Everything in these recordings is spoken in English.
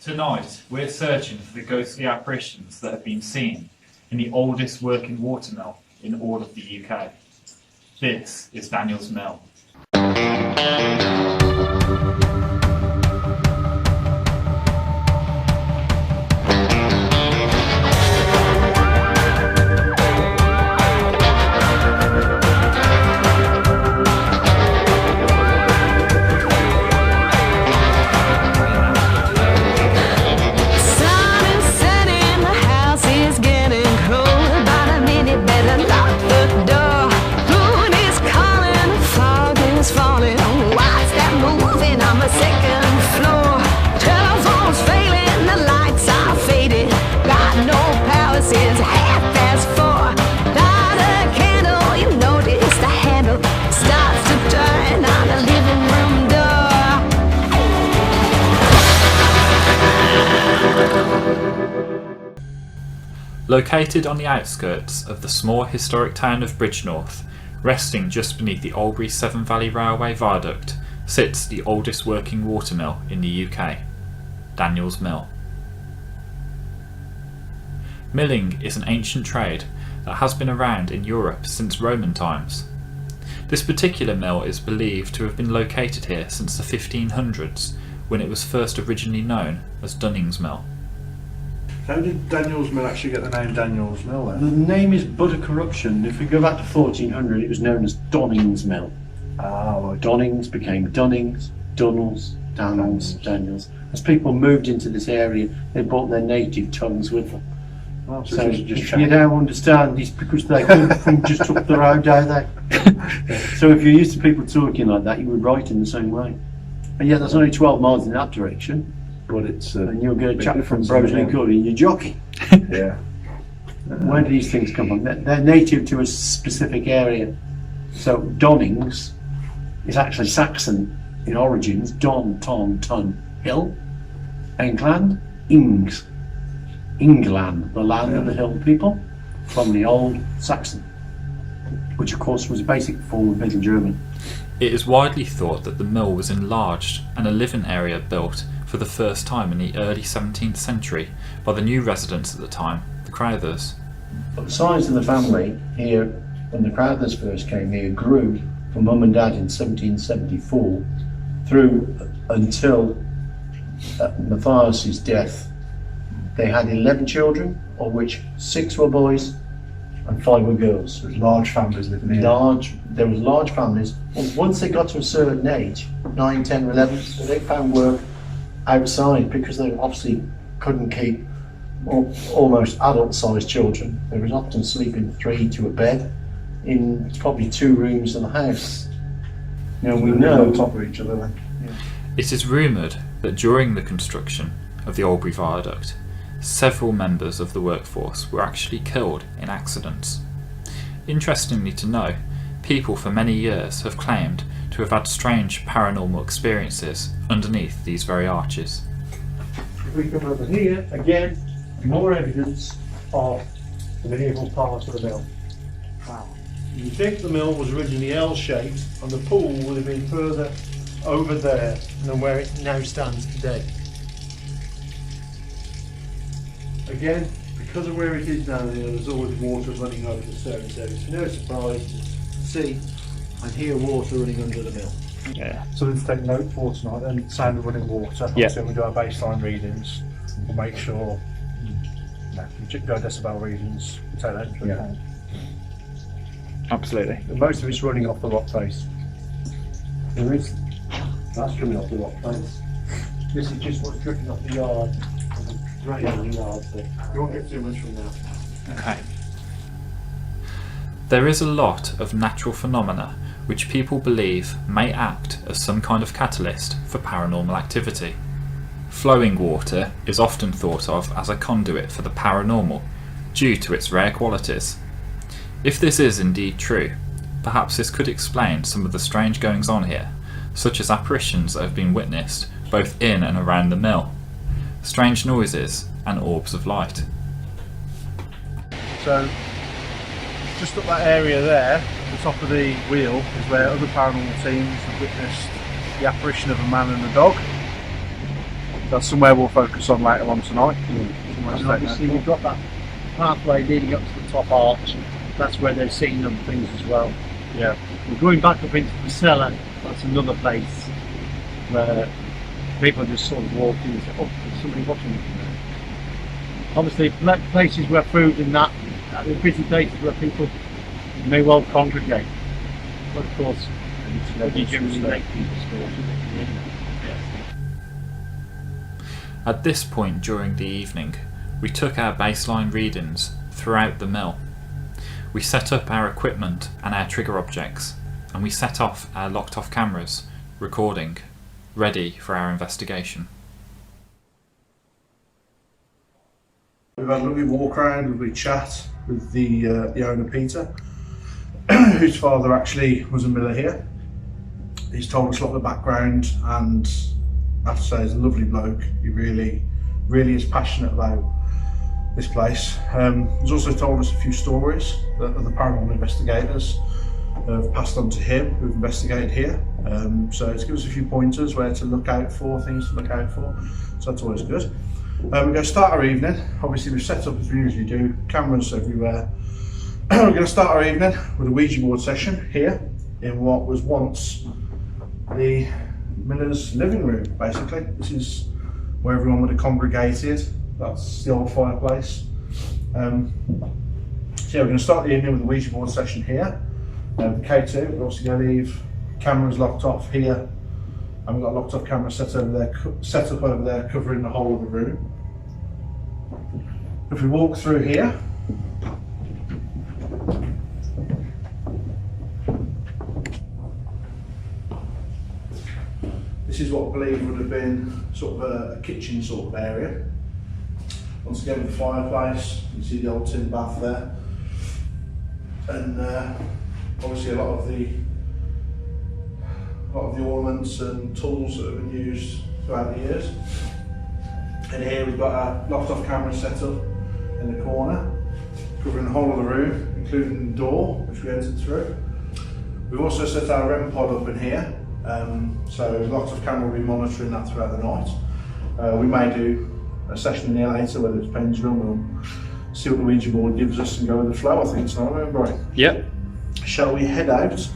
Tonight, we're searching for the ghostly apparitions that have been seen in the oldest working watermill in all of the UK. This is Daniel's Mill. Located on the outskirts of the small historic town of Bridgnorth, resting just beneath the Oldbury Severn Valley Railway viaduct, sits the oldest working watermill in the UK, Daniel's Mill. Milling is an ancient trade that has been around in Europe since Roman times. This particular mill is believed to have been located here since the 1500s, when it was first originally known as Dunning's Mill. How did Daniel's Mill actually get the name Daniel's Mill then? The name is but a corruption. If we go back to 1400, it was known as Donning's Mill. Donnings became Dunnings, Dunnels, Daniels. As people moved into this area, they brought their native tongues with them. Oh, so if you don't understand, it's because they come from just up the road, don't they? So if you're used to people talking like that, you would write in the same way. And yet, that's only 12 miles in that direction. But it's and you'll get a chap from Broseley Court and you're jockey. Yeah. Where do these things come from? They're native to a specific area. So Donnings is actually Saxon in origins. Don, ton, hill. England, Ings. England, the land of the hill people, from the old Saxon, which of course was a basic form of Middle German. It is widely thought that the mill was enlarged and a living area built for the first time in the early 17th century by the new residents at the time, the Crowthers. But the size of the family here, when the Crowthers first came here, grew from mum and dad in 1774 through until Matthias's death. They had 11 children, of which 6 were boys and 5 were girls. There's large families living here. There was large families. And once they got to a certain age, 9, 10 or 11, so they found work outside because they obviously couldn't keep almost adult-sized children. They was often sleeping 3 to a bed in probably 2 rooms in the house. Now we know on top of each other then. Yeah. It is rumoured that during the construction of the Oldbury Viaduct, several members of the workforce were actually killed in accidents. Interestingly to know, people for many years have claimed to have had strange paranormal experiences underneath these very arches. If we come over here, again, more evidence of the medieval part of the mill. Wow. You think the mill was originally L-shaped and the pool would have been further over there than where it now stands today. Again, because of where it is down here, there's always water running over the surface area. It's no surprise to see and hear water running under the mill. Yeah. So let's take note for tonight then, sound of running water. Yeah. So we do our baseline readings. We'll make sure we do our decibel readings, we take that into account. Absolutely. And most of it's running off the rock face. There is. That's coming off the rock face. This is just what's dripping off the yard. Right on the yard, so you won't get too much from now. Okay. There is a lot of natural phenomena which people believe may act as some kind of catalyst for paranormal activity. Flowing water is often thought of as a conduit for the paranormal due to its rare qualities. If this is indeed true, perhaps this could explain some of the strange goings on here, such as apparitions that have been witnessed both in and around the mill, strange noises and orbs of light. So just up that area there, the top of the wheel, is where other paranormal teams have witnessed the apparition of a man and a dog. that's somewhere we'll focus on later on tonight. And obviously we've got that pathway leading up to the top arch. That's where they've seen other things as well. Yeah. We're going back up into the cellar. That's another place where people just sort of walk in and say, oh, there's somebody watching me. Obviously places where food and that, the busy places where people may well congregate. But of course, you generally make people's stores. At this point during the evening, we took our baseline readings throughout the mill. We set up our equipment and our trigger objects, and we set off our locked off cameras, recording, ready for our investigation. We've had a lovely walk around, a lovely chat with the owner Peter, whose father actually was a miller here. He's told us a lot of the background, and I have to say he's a lovely bloke. He really is passionate about this place. He's also told us a few stories that other paranormal investigators have passed on to him who've investigated here. So it's given us a few pointers where to look out for, things to look out for, so that's always good. We're going to start our evening. Obviously we've set up as we usually do, cameras everywhere. We're going to start our evening with a Ouija board session here in what was once the miller's living room, basically. This is where everyone would have congregated. That's the old fireplace. So yeah, we're going to start the evening with a Ouija board session here. K2, we're also going to leave cameras locked off here, and we've got a locked off camera set up over there, covering the whole of the room. If we walk through here, this is what I believe would have been sort of a kitchen sort of area. Once again with the fireplace, you see the old tin bath there, and obviously a lot of the ornaments and tools that have been used throughout the years. And here we've got our locked off camera set up in the corner, covering the whole of the room, including the door which we entered through. We've also set our REM pod up in here, so locked off camera will be monitoring that throughout the night. We may do a session in here later, whether it's Pendulum, we'll see what the Ouija board gives us and go with the flow, I think tonight, right, Brian? Yep. Shall we head out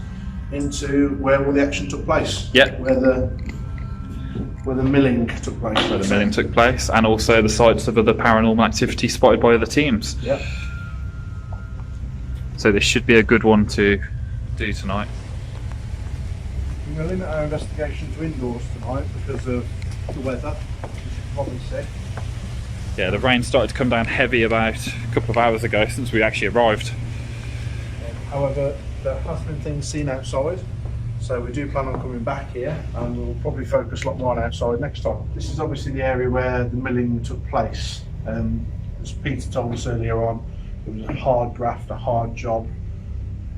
into where all the action took place? Yep. Where the milling took place. Where the milling took place, and also the sites of other paranormal activity spotted by other teams. Yep. So this should be a good one to do tonight. We're going to limit our investigation to indoors tonight because of the weather, as you can probably see. Yeah, the rain started to come down heavy about a couple of hours ago since we actually arrived. However, there has been things seen outside, so we do plan on coming back here, and we'll probably focus a lot more on outside next time. This is obviously the area where the milling took place. As Peter told us earlier on, it was a hard graft, a hard job.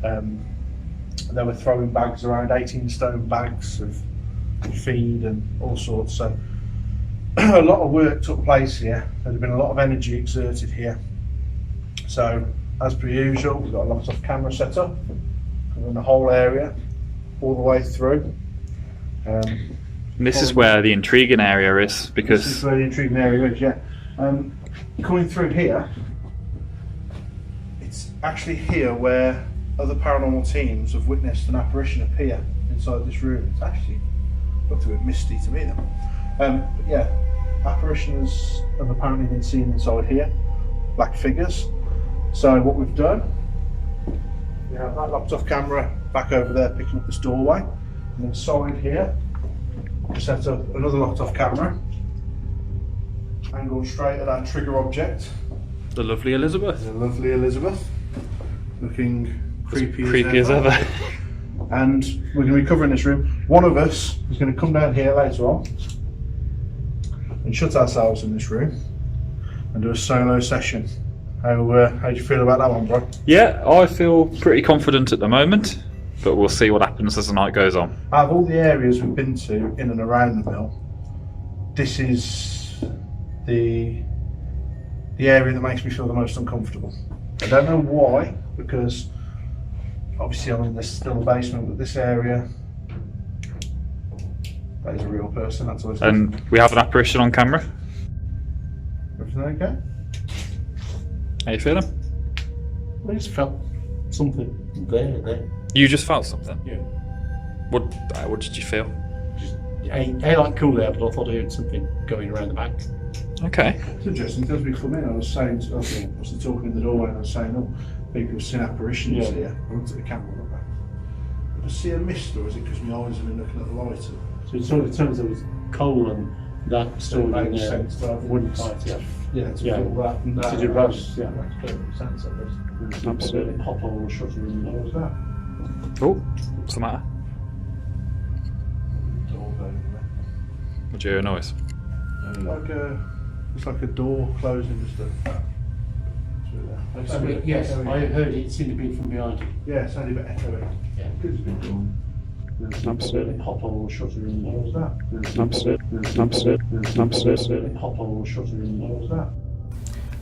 They were throwing bags around, 18-stone bags of feed and all sorts. So a lot of work took place here. There's been a lot of energy exerted here. So, as per usual, we've got a locked off camera set up, covering the whole area, all the way through. And this is where the intriguing area is, because this is where the intriguing area is, yeah. Coming through here, it's actually here where other paranormal teams have witnessed an apparition appear inside this room. It's actually looked a bit misty to me then. But yeah, apparitions have apparently been seen inside here, black figures. So what we've done, we have that locked off camera back over there picking up this doorway, and inside here we set up another locked off camera angled straight at our trigger object. the lovely Elizabeth. The lovely Elizabeth, looking Creepy as ever. And we're going to be covering this room. One of us is going to come down here later on and shut ourselves in this room and do a solo session. How do you feel about that one, bro? Yeah, I feel pretty confident at the moment, but we'll see what happens as the night goes on. Out of all the areas we've been to in and around the mill, this is the area that makes me feel the most uncomfortable. I don't know why, because obviously I'm in this still basement, but this area That is a real person, that's always And we have an apparition on camera. Everything okay? How you feeling? I just felt something there. You just felt something? Yeah. What did you feel? Just I like cool air, but I thought I heard something going around the back. Okay. It's interesting, as we come in, I was saying, I was talking in the doorway and I was saying, oh, people have seen apparitions here. I looked at the camera and looked back. Did I see a mist, or is it because my eyes have been looking at the light? So it sort of turns out it was coal and that stored in makes there. sense to have Wooden pipes, yeah. Yeah, to fill that and that. To do both, yeah. Makes perfect sense, I guess. Absolutely. Pop hole shutter in What was there. that? Oh, what's the matter? Door open. Did you hear a noise? It's like a door closing, just a... Yes, I heard it. It seemed to be from behind you. Yeah, it's only a bit echoing. Yeah. Good as a bit door. Absolutely. Pop hole shutter in there. What was that? Absolutely. Pop hole shutter in there. What was that?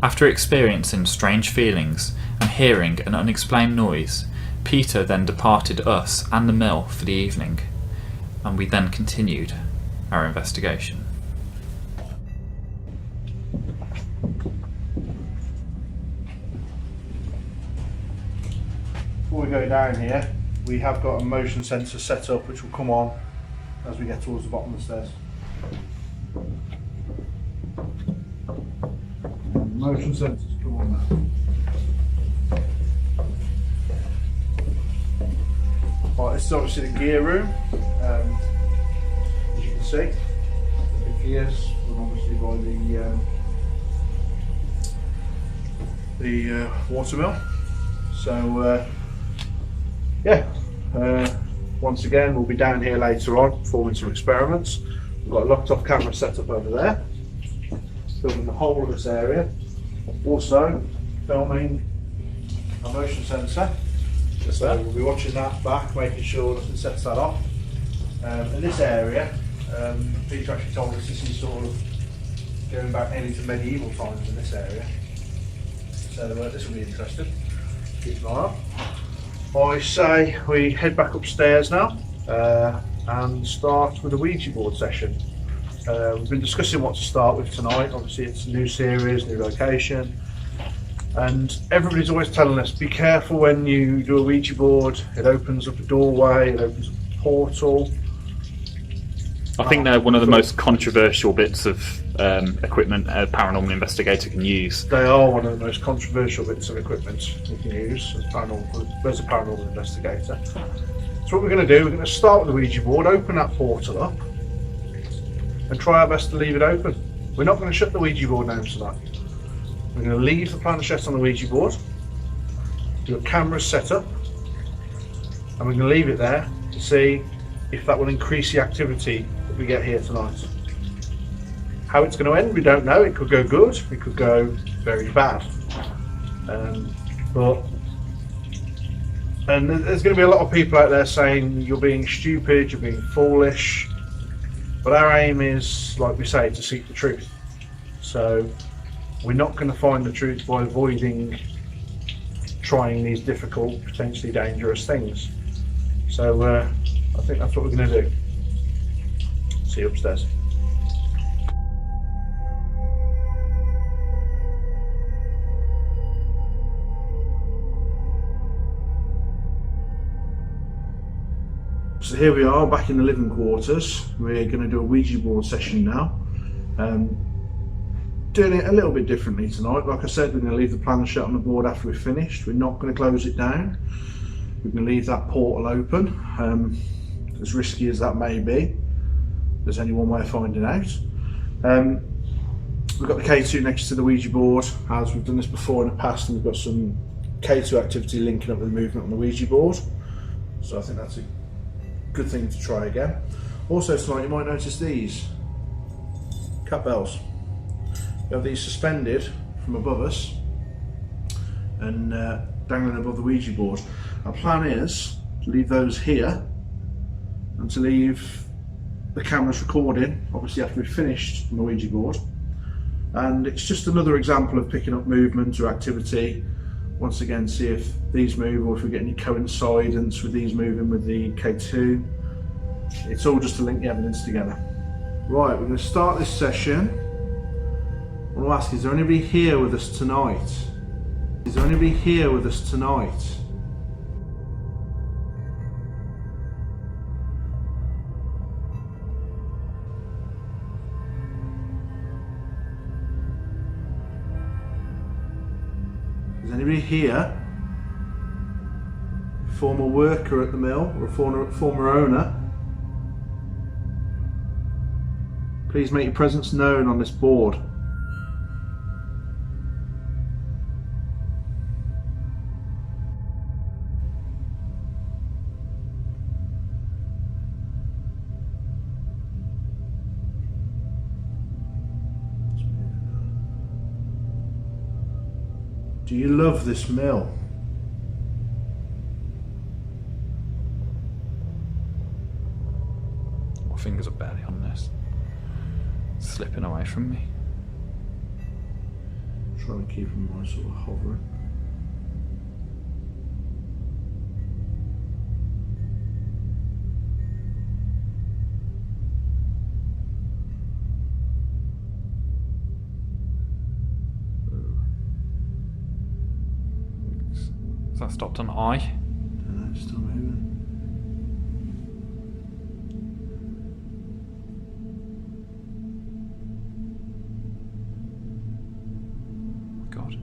After experiencing strange feelings and hearing an unexplained noise, Peter then departed us and the mill for the evening, and we then continued our investigation. Before we go down here, we have got a motion sensor set up which will come on as we get towards the bottom of the stairs. And the motion sensors come on now. Right, this is obviously the gear room. As you can see, the gears run obviously by the watermill. So once again we'll be down here later on performing some experiments. We've got a locked off camera set up over there, filming the whole of this area. Also filming a motion sensor. So we'll be watching that back, making sure nothing sets that off. In this area, Peter actually told us this is sort of going back nearly to medieval times in this area. So this will be interesting. Keep an eye on. I say we head back upstairs now and start with a Ouija board session. We've been discussing what to start with tonight. Obviously it's a new series, new location, and everybody's always telling us be careful when you do a Ouija board. It opens up a doorway, it opens up a portal. I think they're one of the most controversial bits of equipment a paranormal investigator can use. They are one of the most controversial bits of equipment you can use as a paranormal investigator. So what we're going to do, we're going to start with the Ouija board, open that portal up, and try our best to leave it open. We're not going to shut the Ouija board down tonight. We're going to leave the planchette on the Ouija board, do a camera set up, and we're going to leave it there to see if that will increase the activity that we get here tonight. How it's going to end, we don't know. It could go good, it could go very bad. And there's going to be a lot of people out there saying you're being stupid, you're being foolish. But our aim is, like we say, to seek the truth. So we're not going to find the truth by avoiding trying these difficult, potentially dangerous things. So I think that's what we're going to do. See you upstairs. So here we are back in the living quarters. We're going to do a Ouija board session now. Doing it a little bit differently tonight. Like I said, we're going to leave the planchette on the board after we're finished. We're not going to close it down. We're going to leave that portal open. As risky as that may be, there's only one way of finding out. We've got the K2 next to the Ouija board, as we've done this before in the past, and we've got some K2 activity linking up with the movement on the Ouija board. So I think that's a good thing to try again. Also tonight you might notice these cat bells. We have these suspended from above us and dangling above the Ouija board. Our plan is to leave those here and to leave the cameras recording, obviously after we've finished on the Ouija board. And it's just another example of picking up movement or activity. Once again, see if these move or if we get any coincidence with these moving with the K2. It's all just to link the evidence together. Right, we're going to start this session. I want to ask, is there anybody here with us tonight? Is there anybody here with us tonight? Is anybody here? Former worker at the mill or a former owner? Please make your presence known on this board. Do you love this mill? My fingers are barely on this. It's slipping away from me. Trying to keep them on sort of hovering. Has that stopped on I? No, it's still moving. God.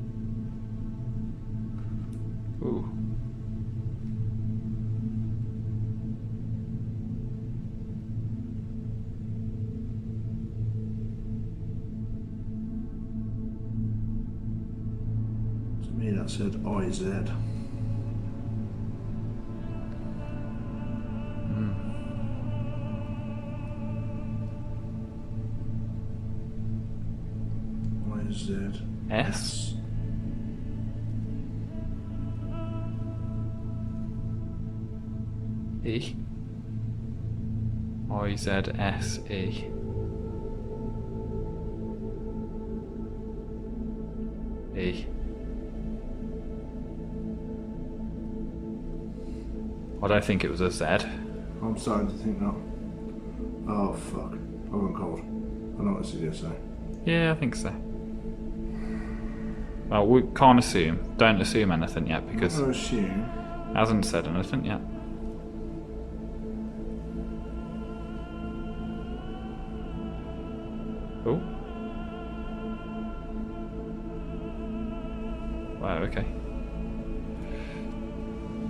Ooh. To me that said IZ. IZ. S? E? IZSE. E. I don't think it was a Z. I'm starting to think that. Oh fuck. I went cold. I know what this is say. Yeah, I think so. Well, we can't assume. Don't assume anything yet because I assume. it hasn't said anything yet. Oh. Wow, okay.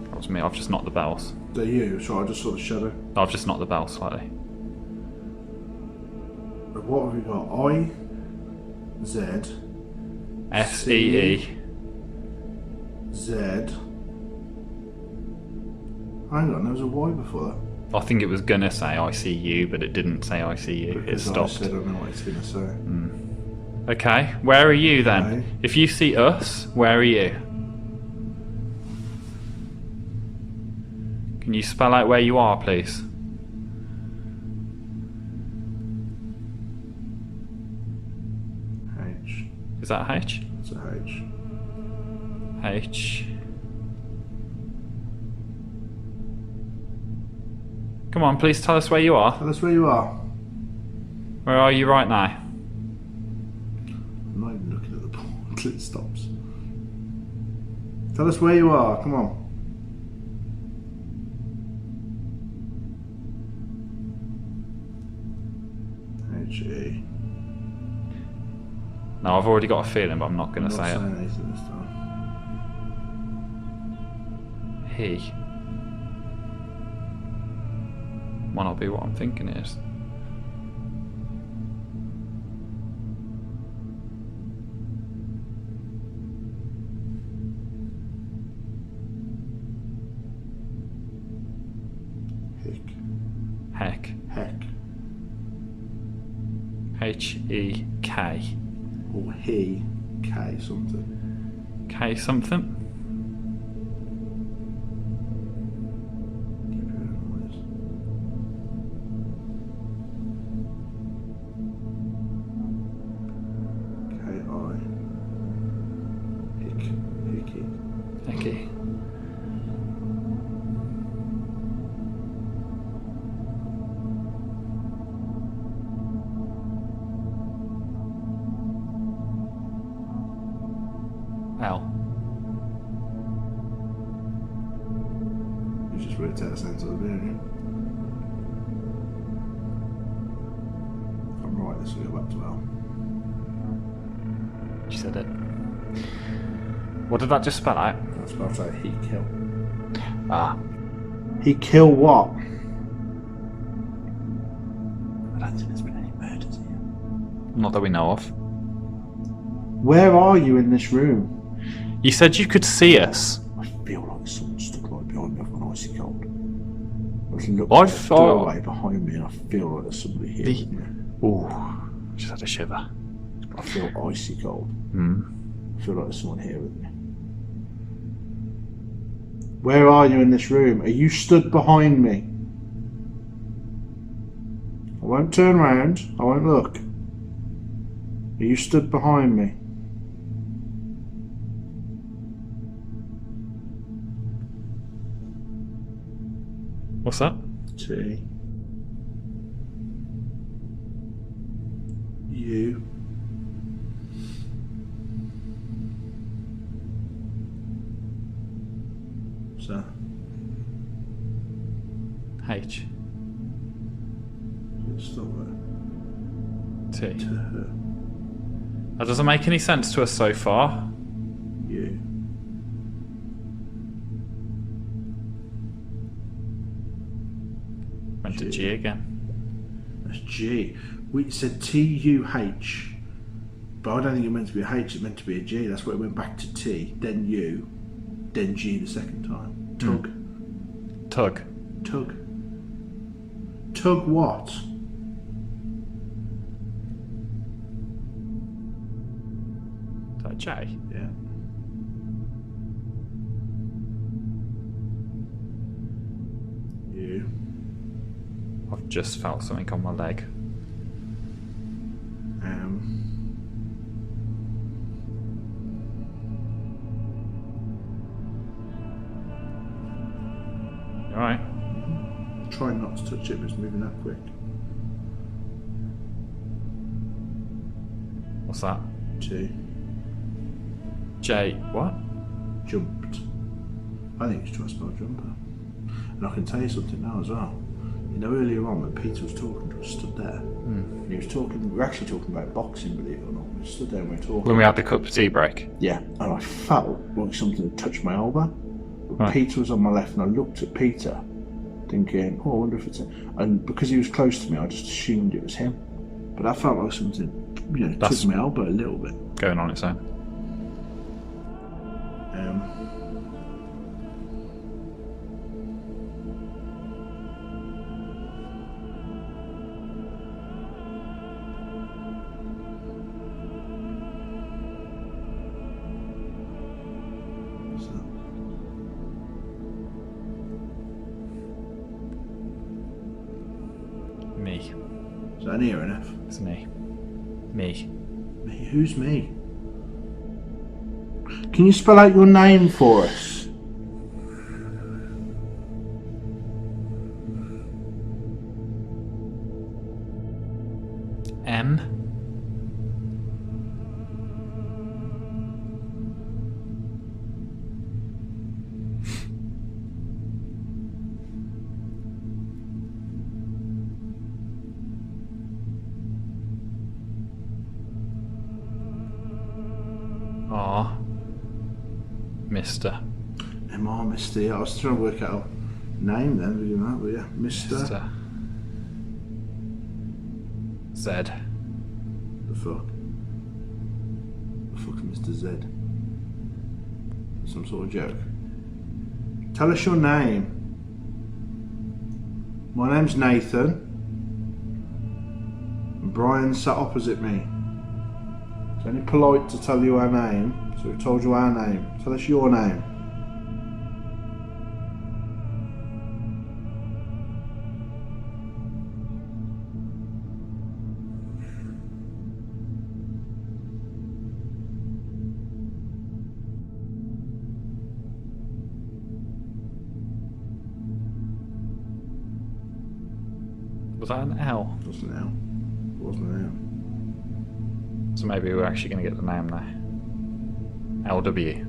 That was me. I've just knocked the bells. They're you, so I just saw the shadow. I've just knocked the bells slightly. What have we got? I Z S-E-E. Z. Hang on, there was a Y before that. I think it was gonna say ICU, but it didn't say ICU. It Because stopped. I said I don't know what it's gonna say. Okay, where are you then? Okay. If you see us, where are you? Can you spell out where you are, please? H. Is that H? It's a H. H. Come on, please tell us where you are. Tell us where you are. Where are you right now? I'm not even looking at the board until it stops. Tell us where you are, come on. H-E. No, I've already got a feeling, but I'm not going I'm to not say saying anything this time. it. He. Might not be what I'm thinking it is. Heck. Heck. Heck. H-E-K. Or he. K something. K something? Keep hearing noise. K-I. Hick. Hickey. Hecky. Spirit sounds like being. I'm right, this will go back to hell. You said it. What did that just spell out? That's about to say he kill. Ah. He kill what? I don't think there's been any murders here. Not that we know of. Where are you in this room? You said you could see us. I feel like someone stood right behind me. I've got icy cold. I look I at the thought- doorway behind me and I feel like there's somebody here with me. Ooh, just had a shiver. I feel icy cold. Hmm. I feel like there's someone here with me. Where are you in this room? Are you stood behind me? I won't turn round. I won't look. Are you stood behind me? What's that? T. You. So. H. Stop there. T. To her. That doesn't make any sense to us so far. You. Went to G. G again. That's G. We said T-U-H. But I don't think it meant to be a H, it meant to be a G. That's why it went back to T, then U, then G the second time. Tug. Tug. Tug. Tug what? Is that J? Yeah. You. I've just felt something on my leg. You alright? Try not to touch it, but it's moving that quick. What's that? T. J. What? Jumped. I think it's trying to spell jumper. And I can tell you something now as well. You know, earlier on when Peter was talking to us, stood there, and he was talking, we were actually talking about boxing, believe it or not. We stood there and we were talking. When we had the cup of tea break. Yeah, and I felt like something had touched my elbow. But Right. Peter was on my left, and I looked at Peter, thinking, oh, I wonder if it's him. And because he was close to me, I just assumed it was him. But that felt like something, you know, That's- touched my elbow a little bit. Going on its own. Me. Is that an E or an F? It's me. Me. Me? Who's me? Can you spell out your name for us? M. R. Mr. M.R. Mr. Yeah, I was trying to work out a name then, you know, but yeah, Mr. Mr. Z. The fuck? The fuck, Mr. Z? Some sort of joke. Tell us your name. My name's Nathan. And Brian sat opposite me. It's only polite to tell you our name, so we've told you our name. Tell us your name. Was that an L? Wasn't L. Wasn't L. So maybe we're actually going to get the name now. LW.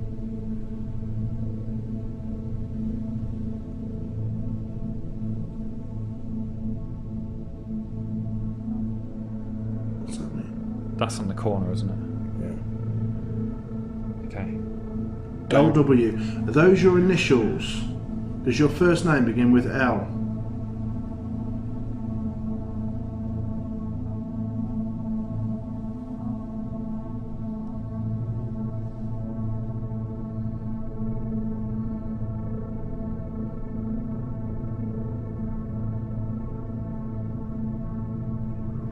That's on the corner, isn't it? Yeah. Okay. LW. Are those your initials? Does your first name begin with L?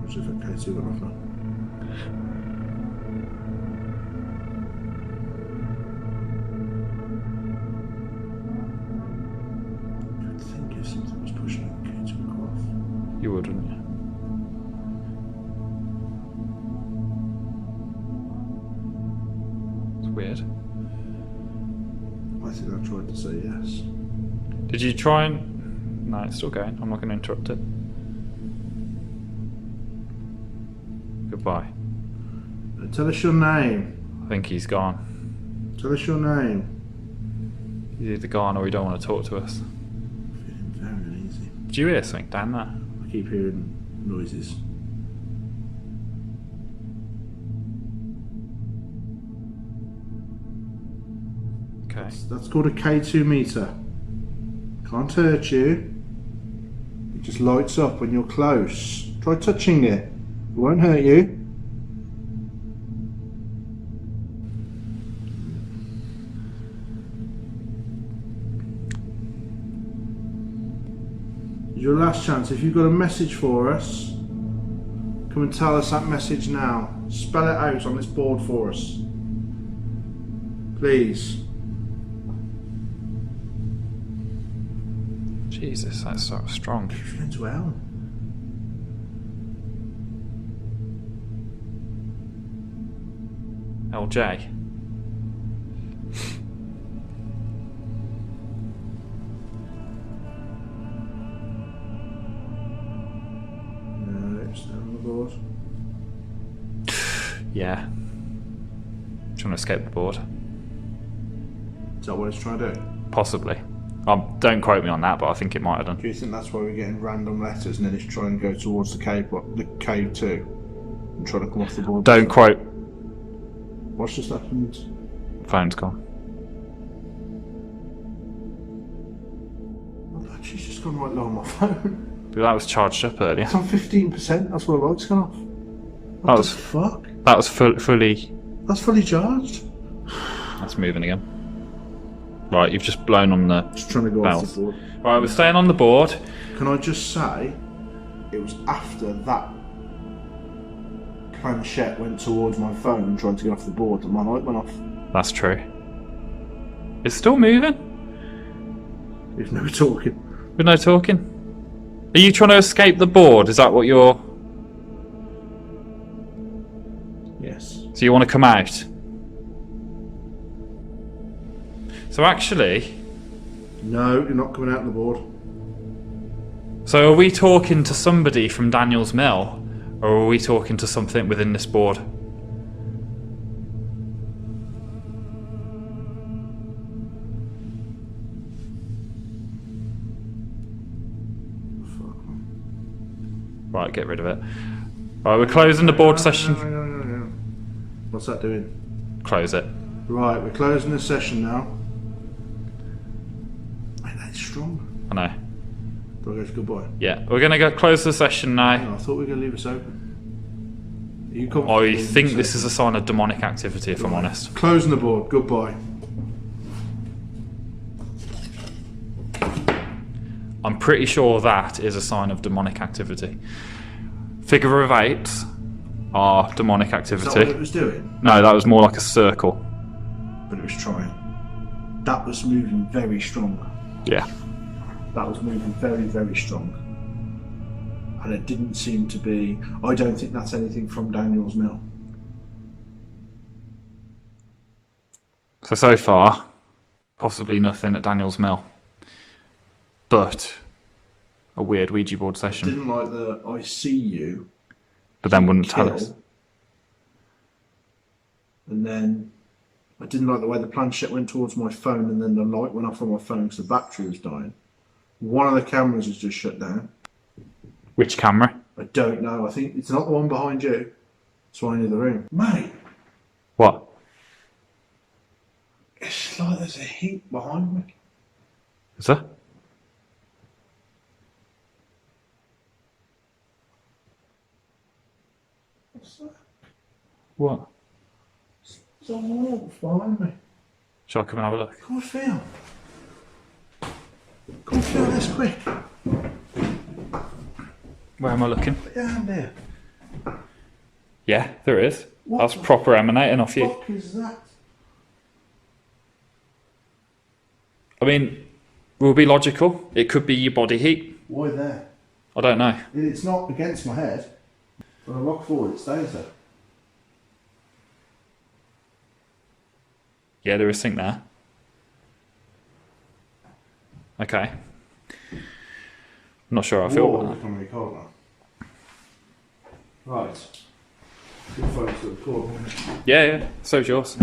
As if I can't see what I've done. I'd think if something was pushing it, the key to across. You would, wouldn't you? It's weird. I think I tried to say yes. Did you try and... No, it's still going. I'm not going to interrupt it. Goodbye. Tell us your name. I think he's gone. Tell us your name. He's either gone or he don't want to talk to us. Feeling very uneasy. Did you hear something down there? I keep hearing noises. Okay. That's called a K2 meter. Can't hurt you. It just lights up when you're close. Try touching it. It won't hurt you. Your last chance. If you've got a message for us, come and tell us that message now. Spell it out on this board for us. Please. Jesus, that's so strong. As well. LJ. No, it's down on the board. Yeah. Trying to escape the board. Is that what it's trying to do? Possibly. Don't quote me on that, but I think it might have done. Do you think that's why we're getting random letters and then it's trying to go towards the cave, the cave too, and trying to come off the board? Don't quote. What's just happened? Phone's gone. Oh, she's just gone right low on my phone. But that was charged up earlier. It's on 15%. That's why the light's gone off. What the fuck? That was fully. That's fully charged. That's moving again. Right, you've just blown on the Just trying to go bells. off the board. Right, we're staying on the board. Can I just say, it was after that planchette went towards my phone and tried to get off the board that my light went off. That's true. It's still moving. We've no talking. With no talking. Are you trying to escape the board? Is that what you're... Yes. So you want to come out? So actually... No, you're not coming out on the board. So are we talking to somebody from Daniel's Mill? Or are we talking to something within this board? Fuck. Right, get rid of it. Right, we're closing the board session. No. What's that doing? Close it. Right, we're closing the session now. Mate, that's strong. I know. Do I go to goodbye? Yeah, we're going to go close the session now. No, I thought we were going to leave us open. Are you comfortable? I think this is a sign of demonic activity, if I'm honest. Closing the board. Goodbye. I'm pretty sure that is a sign of demonic activity. Figure of eights are demonic Is that activity. what it was doing? No, that was more like a circle. But it was trying. That was moving very strong. Yeah. That was moving very, very strong. And it didn't seem to be... I don't think that's anything from Daniel's Mill. So far, possibly nothing at Daniel's Mill. But a weird Ouija board I session. didn't like the I see you. But then wouldn't kill, tell us. And then I didn't like the way the planchette went towards my phone and then the light went off on my phone because the battery was dying. One of the cameras has just shut down. Which camera? I don't know. I think it's not the one behind you. It's one in the room. Mate, What? it's like there's a heat behind me. Is there? What's that? What? It's on the wall behind me. Shall I come and have a look? Come and feel. Come and feel this quick. Where am I looking? Put your hand there. Yeah, there is. What That's the proper emanating off you. What is that? I mean, we'll be logical. It could be your body heat. Why there? I don't know. It's not against my head. When I rock forward, it stays there. Yeah, there is something there. Okay. I'm not sure how I feel about that. Becoming cold now. Right. Good phone's still recording. Yeah, so's yours.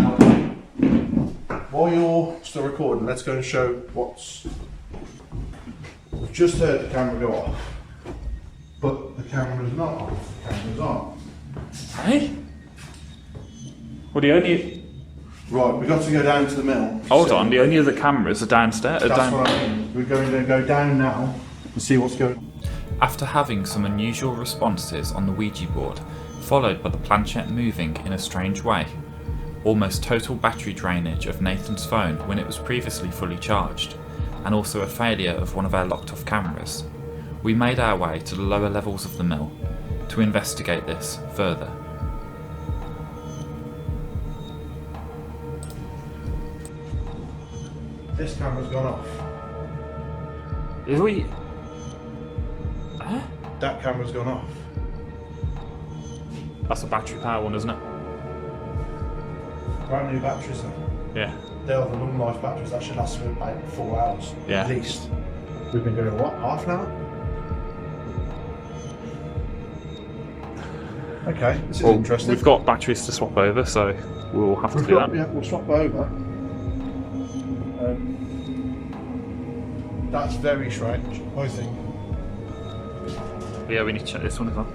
While you're still recording, let's go and show what's... We've just heard the camera go off, but the camera's not off, the camera's on. Hey? Well, the only... Right, we've got to go down to the mill. Hold on, the only other cameras are downstairs. That's what I mean. We're going to go down now and see what's going on. After having some unusual responses on the Ouija board, followed by the planchette moving in a strange way, almost total battery drainage of Nathan's phone when it was previously fully charged, and also a failure of one of our locked off cameras, we made our way to the lower levels of the mill to investigate this further. This camera's gone off. Is we... Huh? That camera's gone off. That's a battery power one, isn't it? Brand new batteries though. Yeah. They are the long life batteries that should last for about 4 hours. Yeah. At least. We've been doing what? Half an hour? Okay, this is interesting. We've got batteries to swap over, so we'll have to do that. Yeah, we'll swap over. That's very strange, I think. Yeah, we need to check this one as well.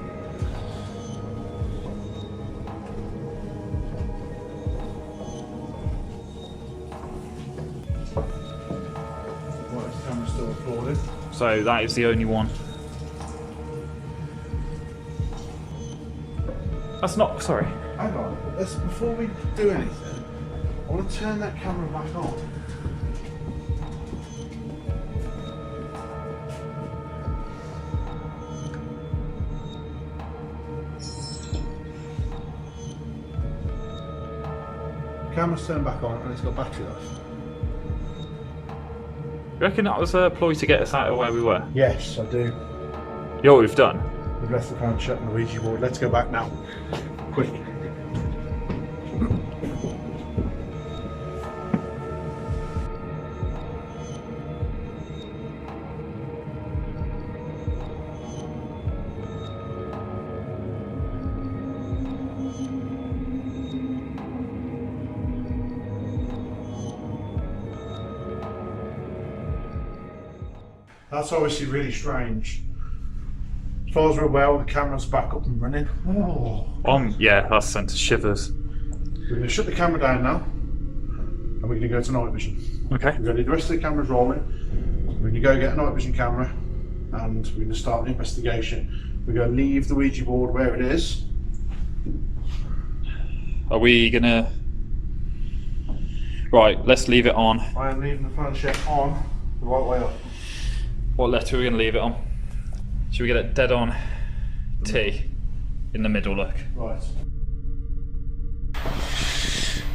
Right, this camera's still recording. So that is the only one. That's not... Sorry. Hang on, before we do anything, I want to turn that camera back on. Camera's turned back on and it's got battery life. You reckon that was a ploy to get us out of where we were? Yes, I do. You know what we've done? We've left the fan shut on the Ouija board. Let's go back now. Quick. That's obviously really strange. As far as we're aware, the camera's back up and running. Oh. Yeah, that's sent us shivers. We're going to shut the camera down now, and we're going to go to night vision. Okay. We're going to leave the rest of the cameras rolling. We're going to go get a night vision camera, and we're going to start the investigation. We're going to leave the Ouija board where it is. Are we gonna... Right, let's leave it on. I am leaving the planchette on the right way up. What letter are we gonna leave it on? Should we get it dead on T in the middle, look? Right.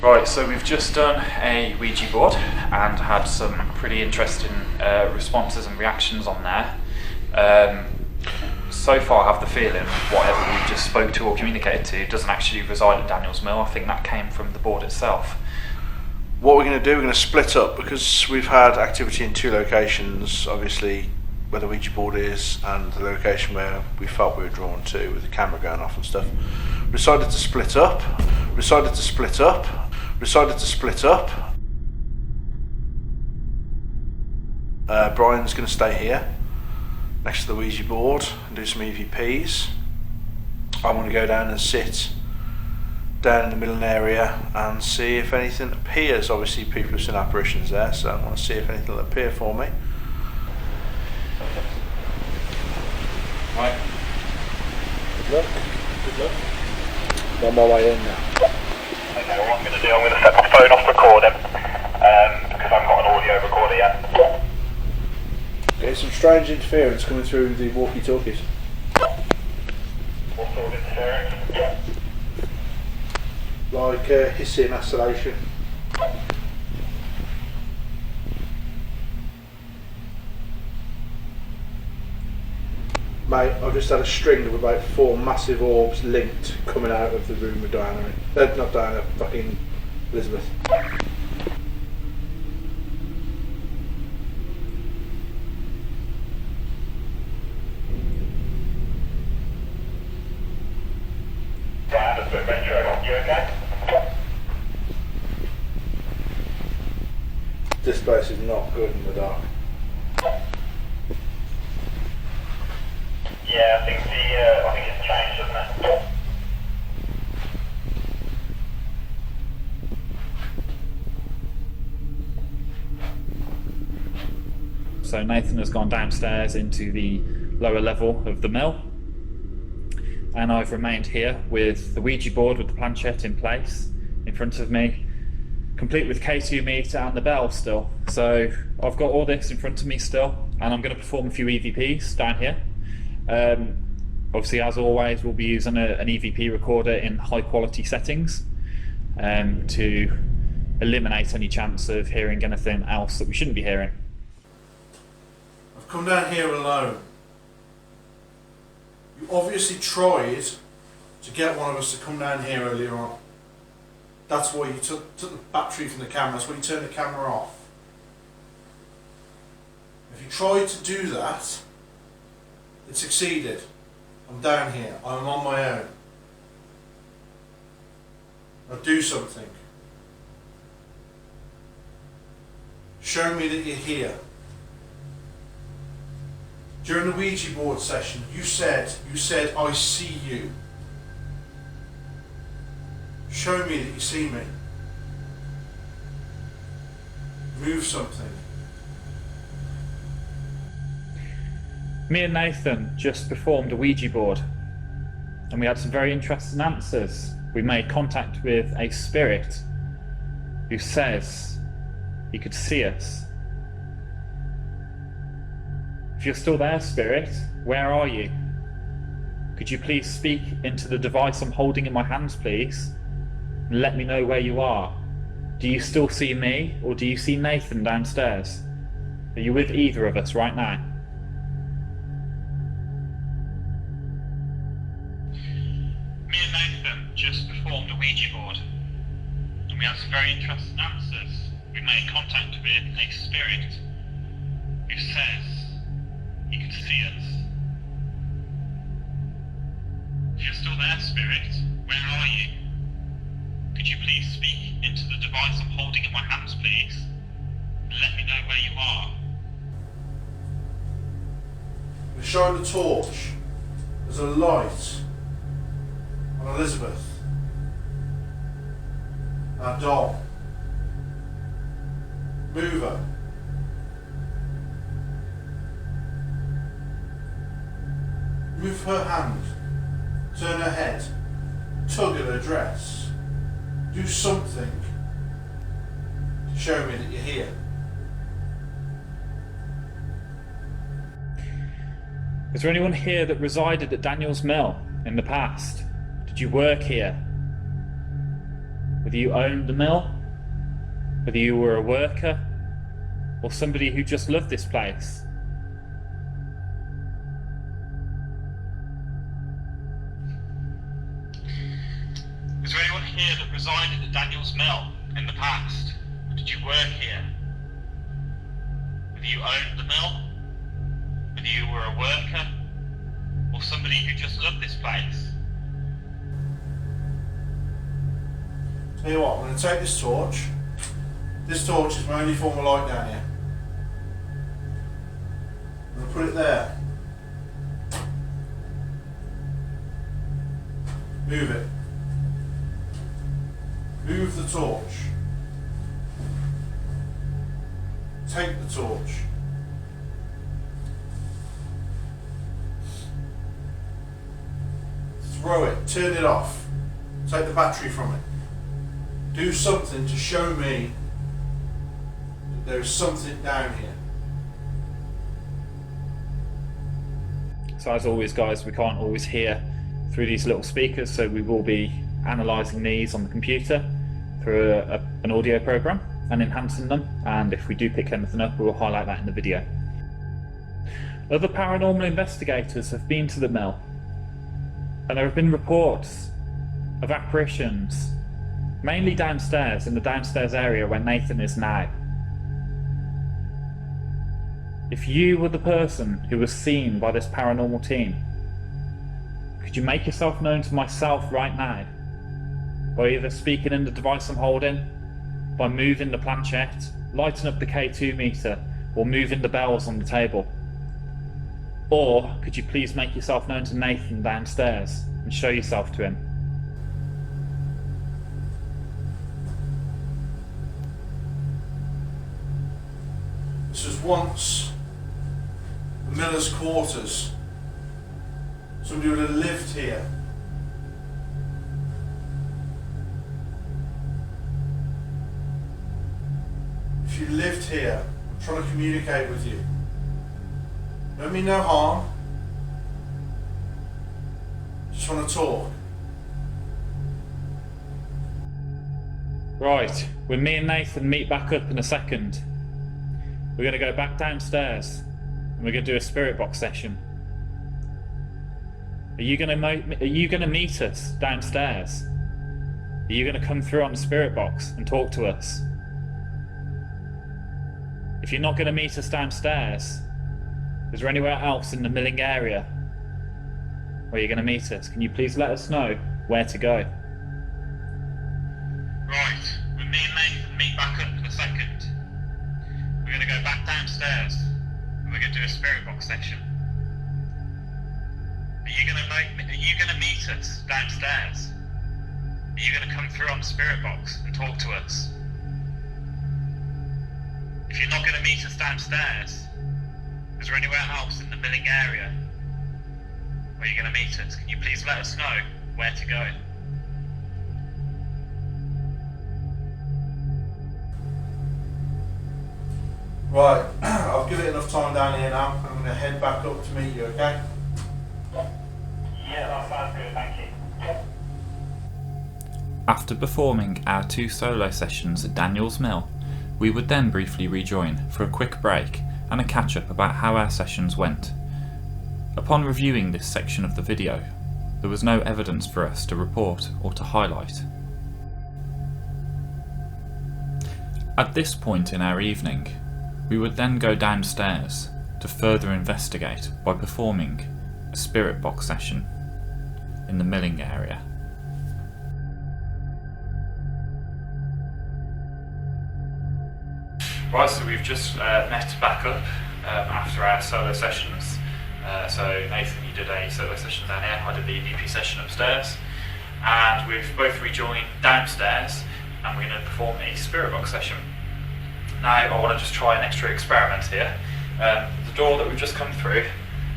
Right, so we've just done a Ouija board and had some pretty interesting responses and reactions on there. So far I have the feeling whatever we just spoke to or communicated to doesn't actually reside at Daniel's Mill. I think that came from the board itself. What we're going to do, we're going to split up because we've had activity in 2 locations, obviously where the Ouija board is and the location where we felt we were drawn to with the camera going off and stuff. We decided to split up. Brian's going to stay here next to the Ouija board and do some EVPs. I want to go down and sit down in the middle area and see if anything appears. Obviously people have seen apparitions there, so I want to see if anything will appear for me. Right. Good luck. Good luck. I'm on my way in now. Okay, what I'm going to do, I'm going to set my phone off recording because I've got an audio recorder yet. Okay, some strange interference coming through the walkie-talkies. What sort of interference? Like hissing, oscillation. Mate, I've just had a string of about 4 massive orbs linked coming out of the room with Diana in. Not Diana, fucking Elizabeth. Diana's been retro. You okay? This place is not good in the dark. Yeah, I think it's changed, hasn't it? So Nathan has gone downstairs into the lower level of the mill, and I've remained here with the Ouija board with the planchette in place in front of me, complete with K2 meter and the bell still. So I've got all this in front of me still, and I'm going to perform a few EVPs down here. Obviously, as always, we'll be using an EVP recorder in high quality settings to eliminate any chance of hearing anything else that we shouldn't be hearing. I've come down here alone. You obviously tried to get one of us to come down here earlier on. That's why you took the battery from the camera, that's why you turned the camera off. If you tried to do that, it succeeded. I'm down here, I'm on my own. Now do something. Show me that you're here. During the Ouija board session, you said, I see you. Show me that you see me. Move something. Me and Nathan just performed a Ouija board, and we had some very interesting answers. We made contact with a spirit who says he could see us. If you're still there, spirit, where are you? Could you please speak into the device I'm holding in my hands, please? And let me know where you are. Do you still see me, or do you see Nathan downstairs? Are you with either of us right now? Me and Nathan just performed a Ouija board, and we had some very interesting answers. We made contact with a spirit who says he could see us. If you're still there, spirit, where are you? Could you please speak into the device I'm holding in my hands, please? And let me know where you are. We shine the torch. There's a light on Elizabeth. Our doll. Move her. Move her hand. Turn her head. Tug at her dress. Do something to show me that you're here. Is there anyone here that resided at Daniel's Mill in the past? Did you work here? Whether you owned the mill, whether you were a worker, or somebody who just loved this place? Is there anyone here that resided at Daniel's Mill in the past? Did you work here? Whether you owned the mill, whether you were a worker, or somebody who just loved this place? Tell you what, I'm going to take this torch. This torch is my only form of light down here. I'm going to put it there. Move it. Move the torch. Take the torch. Throw it, turn it off. Take the battery from it. Do something to show me that there's something down here. So as always guys, we can't always hear through these little speakers, so we will be analysing these on the computer through an audio program and enhancing them, and if we do pick anything up, we will highlight that in the video. Other paranormal investigators have been to the mill, and there have been reports of apparitions, mainly downstairs, in the downstairs area where Nathan is now. If you were the person who was seen by this paranormal team, could you make yourself known to myself right now by either speaking in the device I'm holding, by moving the planchette, lighting up the K2 meter, or moving the bells on the table? Or could you please make yourself known to Nathan downstairs and show yourself to him? This was once the miller's quarters. Somebody would have lived here. If you lived here, I'm trying to communicate with you. Don't mean no harm. Just want to talk. Right, when me and Nathan meet back up in a second, we're going to go back downstairs and we're going to do a spirit box session. Are you going to meet us downstairs? Are you going to come through on the spirit box and talk to us? If you're not going to meet us downstairs, is there anywhere else in the milling area where you're going to meet us? Can you please let us know where to go? Right, when me and Nathan meet back up in a second, we're going to go back downstairs and we're going to do a spirit box session. Are you going to meet us downstairs? Are you going to come through on the spirit box and talk to us? If you're not going to meet us downstairs, is there anywhere else in the milling area where you're going to meet us? Can you please let us know where to go? Right, I've given it enough time down here now. I'm going to head back up to meet you, okay? Yeah, that sounds good, thank you. After performing our 2 solo sessions at Daniel's Mill, we would then briefly rejoin for a quick break and a catch up about how our sessions went. Upon reviewing this section of the video, there was no evidence for us to report or to highlight. At this point in our evening, we would then go downstairs to further investigate by performing a spirit box session in the milling area. Right, so we've just met back up after our solo sessions. So Nathan, you did a solo session down here, I did the EP session upstairs, and we've both rejoined downstairs and we're going to perform a spirit box session. Now I want to just try an extra experiment here. The door that we've just come through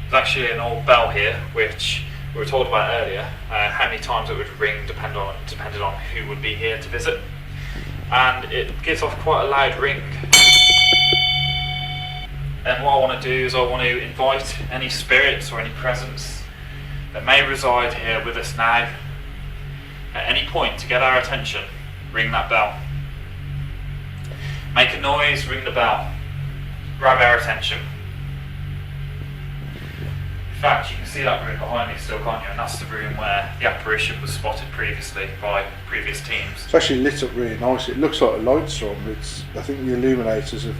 is actually an old bell here, which we were told about earlier. How many times it would ring depended on who would be here to visit, and it gives off quite a loud ring. And what I want to do is I want to invite any spirits or any presence that may reside here with us now. At any point to get our attention, ring that bell. Make a noise, ring the bell. Grab our attention. In fact, you can see that room behind me still, can't you? And that's the room where the apparition was spotted previously by previous teams. It's actually lit up really nice. It looks like a light storm. I think the illuminators have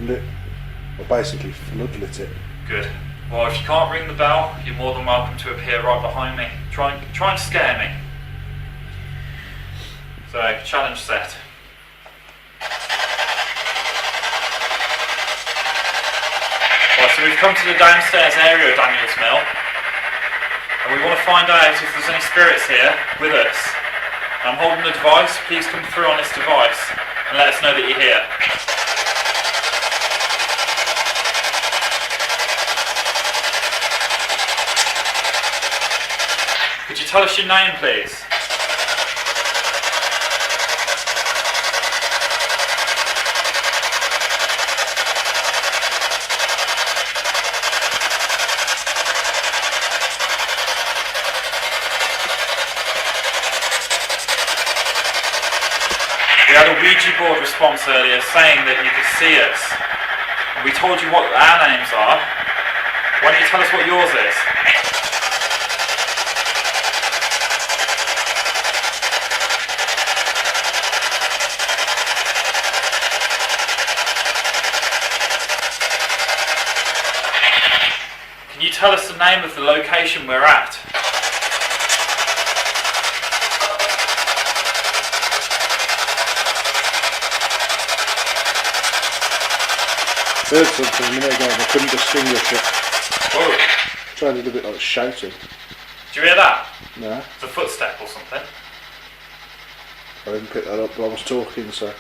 basically floodlit it. Good. Well, if you can't ring the bell, you're more than welcome to appear right behind me. Try and scare me. So, challenge set. Right, so we've come to the downstairs area of Daniel's Mill, and we want to find out if there's any spirits here with us. I'm holding the device. Please come through on this device and let us know that you're here. Could you tell us your name, please? We had a Ouija board response earlier saying that you could see us. And we told you what our names are. Why don't you tell us what yours is? Can you tell us the name of the location we're at? Heard something a minute ago and I couldn't distinguish it. Whoa. Sounded a bit like shouting. Did you hear that? No, It's a footstep or something. I didn't pick that up while I was talking, so.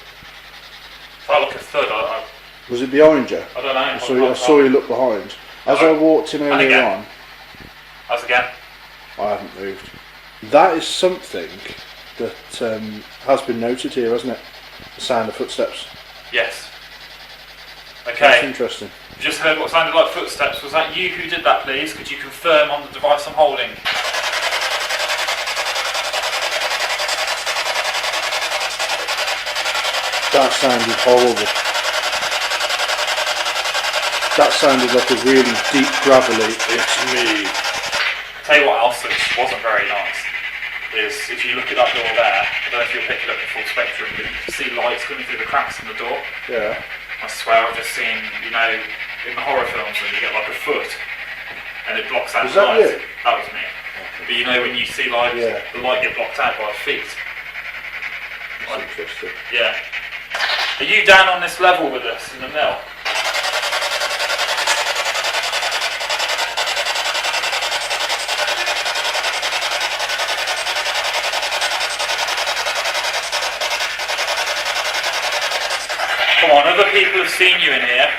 Felt like a thud. Was it behind you? I don't know. I saw you look behind. As I walked in earlier again. on, How's again? I haven't moved. That is something that has been noted here, hasn't it? The sound of footsteps. Yes. That's Okay. interesting. You just heard what sounded like footsteps. Was that you who did that, please? Could you confirm on the device I'm holding? That sounded horrible. That sounded like a really deep, gravelly, it's me. Tell you what else that wasn't very nice is if you look at that door there, I don't know if you'll pick it up in full spectrum, but you can see lights coming through the cracks in the door. Yeah. I swear I've just seen, you know, in the horror films when you get like a foot and it blocks out Was the that light. you? That was me. But you know when you see lights, Yeah. the light get blocked out by feet. That's interesting. Yeah. Are you down on this level with us in the mill? Come on, other people have seen you in here.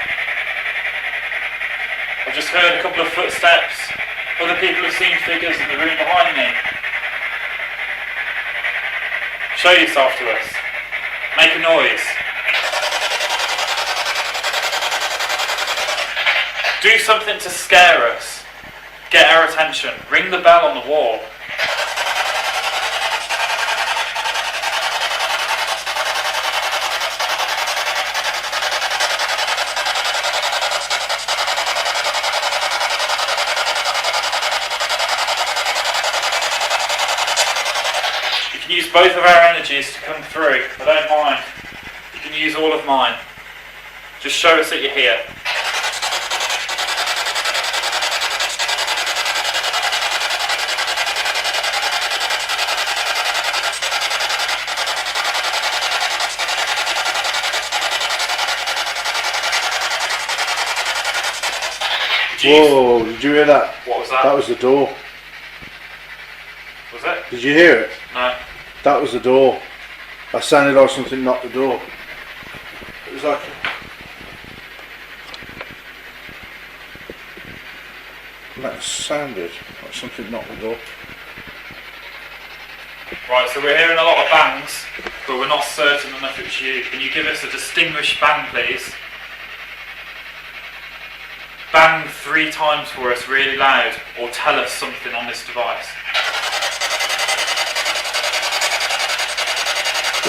I've just heard a couple of footsteps. Other people have seen figures in the room behind me. Show yourself to us. Make a noise. Do something to scare us. Get our attention. Ring the bell on the wall. You can use both of our energies to come through. I don't mind. You can use all of mine. Just show us that you're here. Whoa, did you hear that? What was that? That was the door. Was it? Did you hear it? No. That was the door. That sounded like something knocked the door. It was like... That sounded like something knocked the door. Right, so we're hearing a lot of bangs, but we're not certain enough it's you. Can you give us a distinguished bang, please? Bang 3 times for us really loud, or tell us something on this device.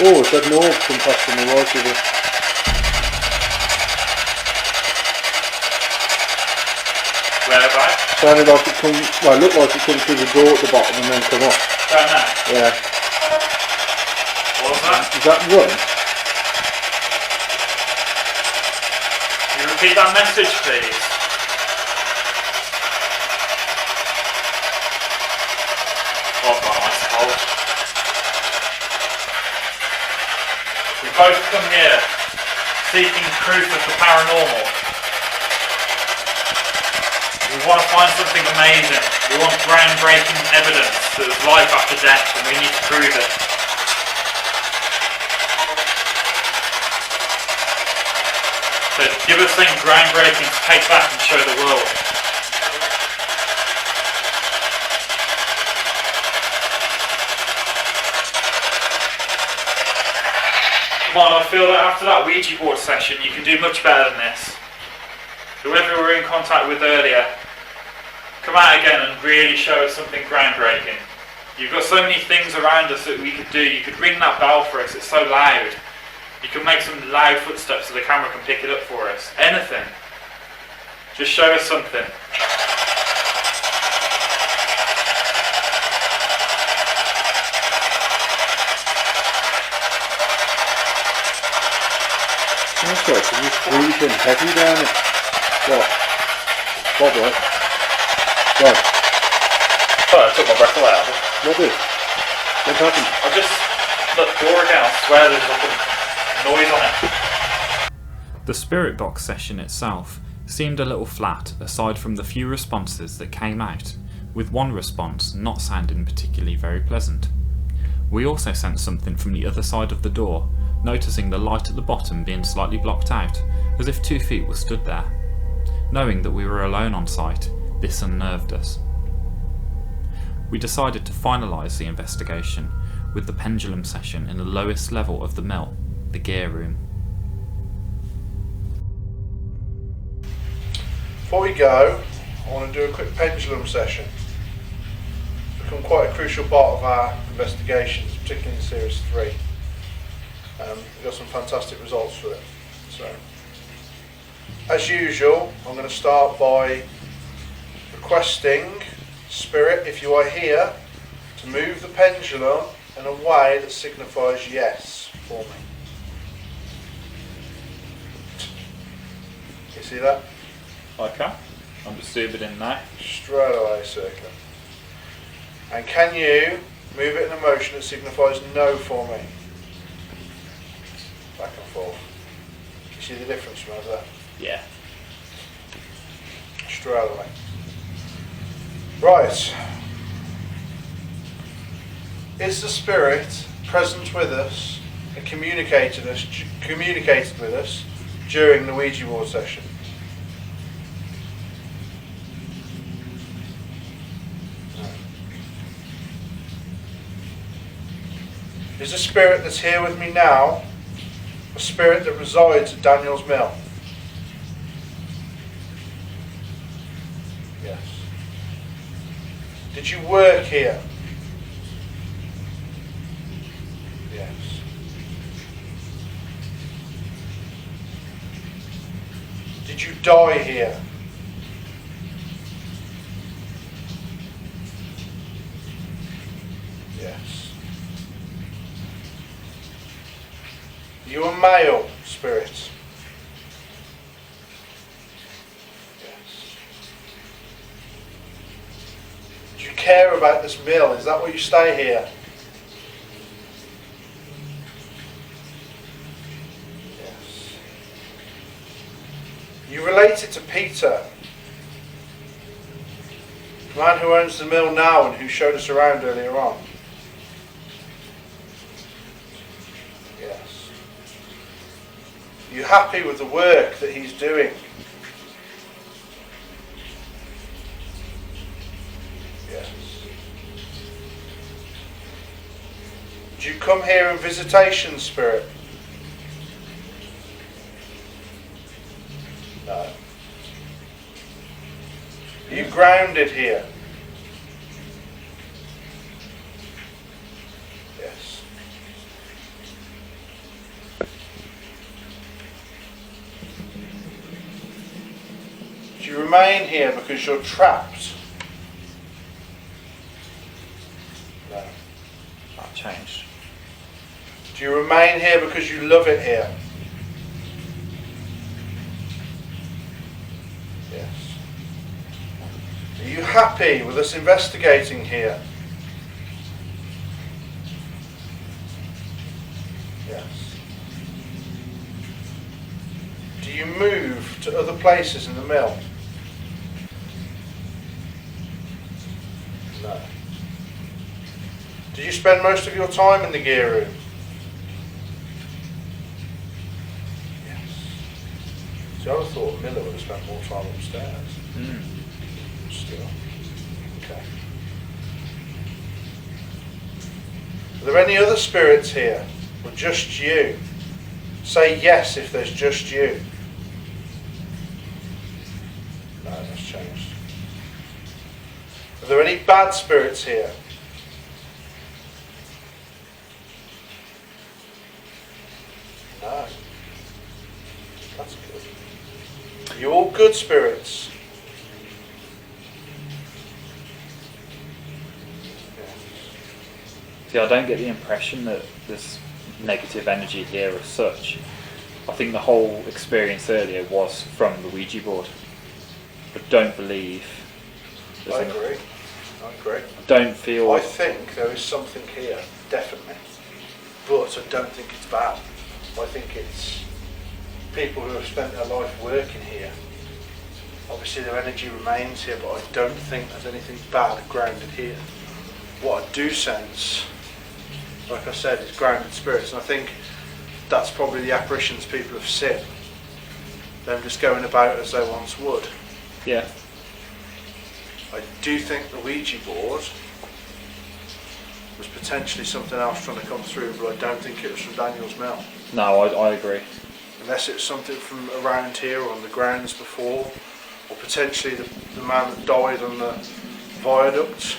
Oh, it said no come past on the right of it. Whereabouts? Sounded like it come, well, it looked like it come through the door at the bottom and then come up. Down there. Yeah. What was that? Is that run? Can you repeat that message, please? Oh, my mind's cold. We've both come here seeking proof of the paranormal. We want to find something amazing. We want groundbreaking evidence that there's life after death, and we need to prove it. So give us something groundbreaking to take back and show the world. Come on, I feel that after that Ouija board session you can do much better than this. Whoever we were in contact with earlier, come out again and really show us something groundbreaking. You've got so many things around us that we could do. You could ring that bell for us, it's so loud. You can make some loud footsteps so the camera can pick it up for us. Anything. Just show us something. That's right, so you're breathing heavy down it. What? What, right? Right. Oh, I took my breath away out of it. What did? What happened? I just shut the door again, I swear there's like a noise on it. The Spirit Box session itself seemed a little flat aside from the few responses that came out, with one response not sounding particularly very pleasant. We also sensed something from the other side of the door, noticing the light at the bottom being slightly blocked out, as if 2 feet were stood there. Knowing that we were alone on site, this unnerved us. We decided to finalise the investigation with the Pendulum session in the lowest level of the mill, the gear room. Before we go, I want to do a quick pendulum session. It's become quite a crucial part of our investigations, particularly in Series 3. We got some fantastic results for it. So, as usual, I'm going to start by requesting Spirit, if you are here, to move the pendulum in a way that signifies yes for me. You see that? Okay, I'm just zooming in now. Straight away, circle. And can you move it in a motion that signifies no for me? Back and forth. You see the difference from over there? Yeah. Straight away. Right. Is the Spirit present with us and communicated with us during the Ouija board session? No. Is the Spirit that's here with me now a spirit that resides at Daniel's Mill? Yes. Did you work here? Yes. Did you die here? Yes. You a male spirit? Yes. Do you care about this mill? Is that why you stay here? Yes. You related to Peter, the man who owns the mill now and who showed us around earlier on? Yes. Are you happy with the work that he's doing? Yes. Do you come here in visitation, Spirit? No. Are you grounded here? Yes. Do you remain here because you're trapped? No. That changed. Do you remain here because you love it here? Yes. Are you happy with us investigating here? Yes. Do you move to other places in the mill? No. Do you spend most of your time in the gear room? Yes. spent more time upstairs. Still. Okay. Are there any other spirits here? Or just you? Say yes if there's just you. No, that's changed. Are there any bad spirits here? No. That's good. Are you all good spirits? See, I don't get the impression that there's negative energy here as such. I think the whole experience earlier was from the Ouija board. I don't believe. I agree. I agree. I don't feel. I think there is something here, definitely. But I don't think it's bad. I think it's people who have spent their life working here. Obviously their energy remains here, but I don't think there's anything bad grounded here. What I do sense, like I said, is grounded spirits, and I think that's probably the apparitions people have seen. Them just going about as they once would. Yeah. I do think the Ouija board was potentially something else trying to come through, but I don't think it was from Daniel's Mill. No, I agree. Unless it's something from around here or on the grounds before, or potentially the man that died on the viaduct,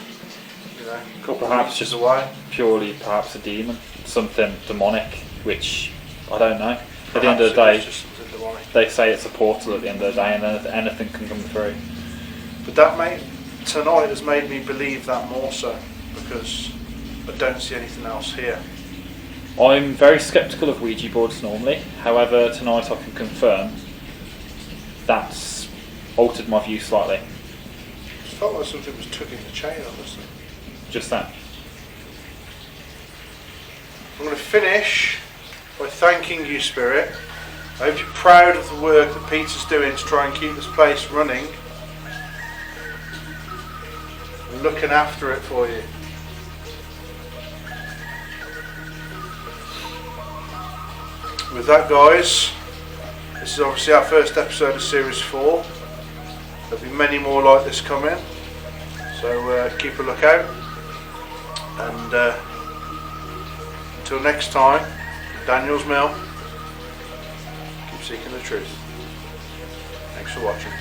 you know, a couple Perhaps of meters just away. Purely perhaps a demon, something demonic, which I don't know. At the Perhaps end of the it was day, just something demonic. they say it's a portal at the end of the day, and anything can come through. But that tonight has made me believe that more so, because I don't see anything else here. I'm very sceptical of Ouija boards normally, however tonight I can confirm that's altered my view slightly. It felt like something was tugging the chain, honestly. Just that. I'm going to finish by thanking you, Spirit. I hope you're proud of the work that Peter's doing to try and keep this place running and looking after it for you. With that, guys, this is obviously our first episode of Series 4. There'll be many more like this coming, so keep a lookout. And until next time, Daniel's Mill, keep seeking the truth. Thanks for watching.